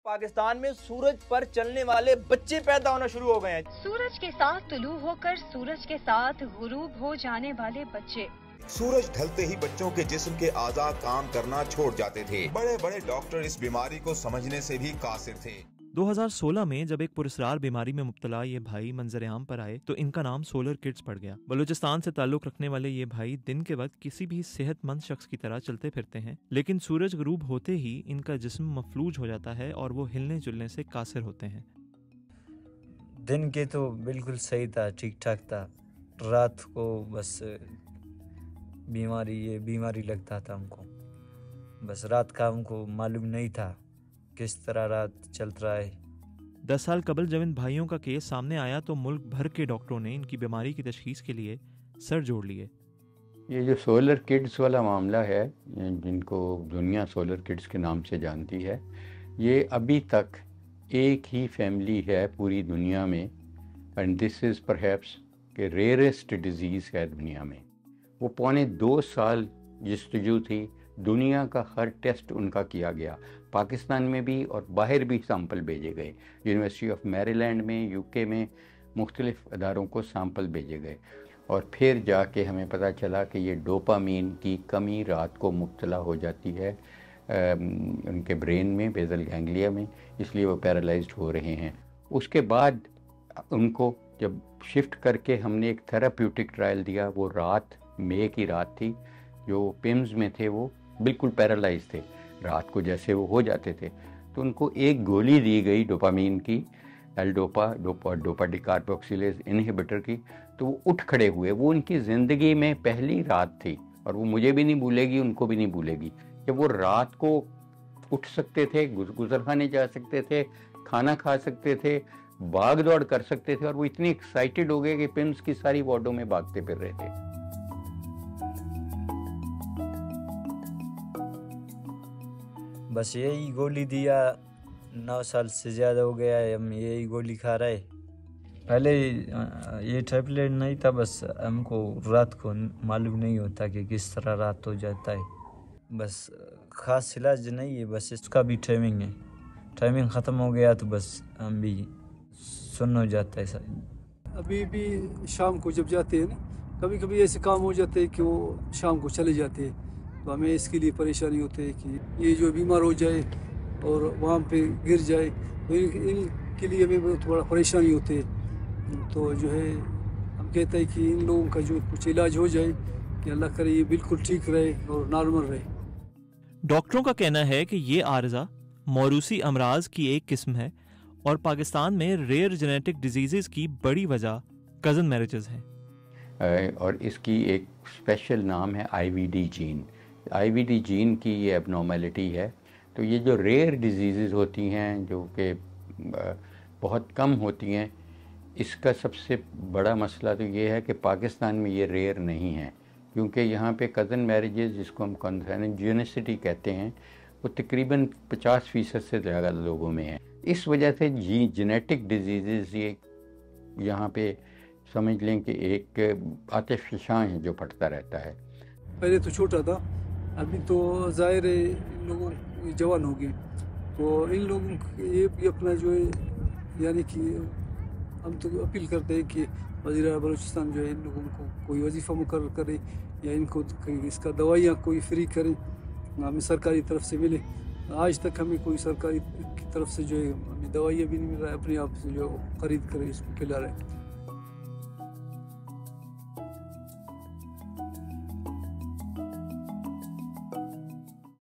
पाकिस्तान में सूरज पर चलने वाले बच्चे पैदा होना शुरू हो गए हैं। सूरज के साथ तुलू होकर सूरज के साथ गुरूब हो जाने वाले बच्चे। सूरज ढलते ही बच्चों के जिस्म के आज़ा काम करना छोड़ जाते थे। बड़े बड़े डॉक्टर इस बीमारी को समझने से भी कासिर थे। 2016 में जब एक पुरस्रार बीमारी में मुब्तला ये भाई मंजर-ए-आम पर आए तो इनका नाम सोलर किड्स पड़ गया। बलूचिस्तान से ताल्लुक रखने वाले ये भाई दिन के वक्त किसी भी सेहतमंद शख्स की तरह चलते फिरते हैं, लेकिन सूरज गुरूब होते ही इनका जिस्म मफलूज हो जाता है और वो हिलने जुलने से कासिर होते हैं। दिन के तो बिल्कुल सही था, ठीक ठाक था। रात को बस बीमारी लगता था हमको। बस रात का हमको मालूम नहीं था किस तरह रात चल रहा है। 10 साल कबल जब इन भाइयों का केस सामने आया तो मुल्क भर के डॉक्टरों ने इनकी बीमारी की तशखीस के लिए सर जोड़ लिए। ये जो सोलर किड्स वाला मामला है, जिनको दुनिया सोलर किड्स के नाम से जानती है, ये अभी तक एक ही फैमिली है पूरी दुनिया में, एंड दिस इज़ परहैप्स के रेयरेस्ट डिजीज़ है दुनिया में। वो पौने 2 साल जस्तजू थी, दुनिया का हर टेस्ट उनका किया गया, पाकिस्तान में भी और बाहर भी सैंपल भेजे गए। यूनिवर्सिटी ऑफ मैरीलैंड में, यूके में मुख्तलिफ अदारों को सैंपल भेजे गए और फिर जाके हमें पता चला कि ये डोपामीन की कमी रात को मुब्तला हो जाती है उनके ब्रेन में, बेसल गैंग्लिया में, इसलिए वो पैरालाइज्ड हो रहे हैं। उसके बाद उनको जब शिफ्ट करके हमने एक थेराप्यूटिक ट्रायल दिया, वो रात मई की रात थी, जो पिम्स में थे वो बिल्कुल पैरालाइज थे, रात को जैसे वो हो जाते थे, तो उनको एक गोली दी गई डोपामीन की, डोपा डिकार्बोक्सिलेज इनहिबिटर की, तो वो उठ खड़े हुए। वो उनकी ज़िंदगी में पहली रात थी और वो मुझे भी नहीं भूलेगी, उनको भी नहीं भूलेगी, कि वो रात को उठ सकते थे, गुजर खाने जा सकते थे, खाना खा सकते थे, भाग दौड़ कर सकते थे, और वो इतने एक्साइटेड हो गए कि पिम्स की सारी वार्डों में भागते फिर रहे थे। बस यही गोली दिया, 9 साल से ज़्यादा हो गया है, हम यही गोली खा रहे। पहले ये टैबलेट नहीं था, बस हमको रात को मालूम नहीं होता कि किस तरह रात हो जाता है। बस ख़ास इलाज नहीं है, बस इसका भी टाइमिंग है, टाइमिंग ख़त्म हो गया तो बस हम भी सुन्न हो जाता है सर। अभी भी शाम को जब जाते हैं ना, कभी कभी ऐसे काम हो जाते हैं कि वो शाम को चले जाते हैं, तो हमें इसके लिए परेशानी होती है कि ये जो बीमार हो जाए और वहाँ पे गिर जाए, तो इनके लिए हमें थोड़ा परेशानी होती है। तो जो है हम कहते हैं कि इन लोगों का जो कुछ इलाज हो जाए, कि अल्लाह करे ये बिल्कुल ठीक रहे और नॉर्मल रहे। डॉक्टरों का कहना है कि ये आर्जा मौरूसी अमराज की एक किस्म है और पाकिस्तान में रेयर जेनेटिक डिजीज़ की बड़ी वजह कज़न मैरिजेस हैं। और इसकी एक स्पेशल नाम है IVD जीन। IVD जीन की ये एबनॉर्मेलिटी है। तो ये जो रेयर डिजीज़ होती हैं, जो कि बहुत कम होती हैं, इसका सबसे बड़ा मसला तो ये है कि पाकिस्तान में ये रेयर नहीं है, क्योंकि यहाँ पे कज़न मैरिजेस, जिसको हम कॉन्जेनिसिटी कहते हैं, वो तकरीबन 50% से ज़्यादा लोगों में है। इस वजह से जेनेटिक डिजीज़ ये यहाँ पे समझ लें कि एक आतिशफ़शां है जो फटता रहता है। पहले तो छोटा था, अभी तो ज़ाहिर है इन लोगों जवान हो गए, तो इन लोगों ये भी अपना जो है, यानी कि हम तो अपील करते हैं कि वज़ीर बलूचिस्तान जो है इन लोगों को कोई वजीफ़ा मुकर्रर करे या इनको इसका दवाइयाँ कोई फ्री करे, हमें सरकारी तरफ से मिले। आज तक हमें कोई सरकारी की तरफ से जो है हमें दवाइयाँ भी नहीं मिल रहा है, अपने आप से जो खरीद कर इसको खिला रहे हैं।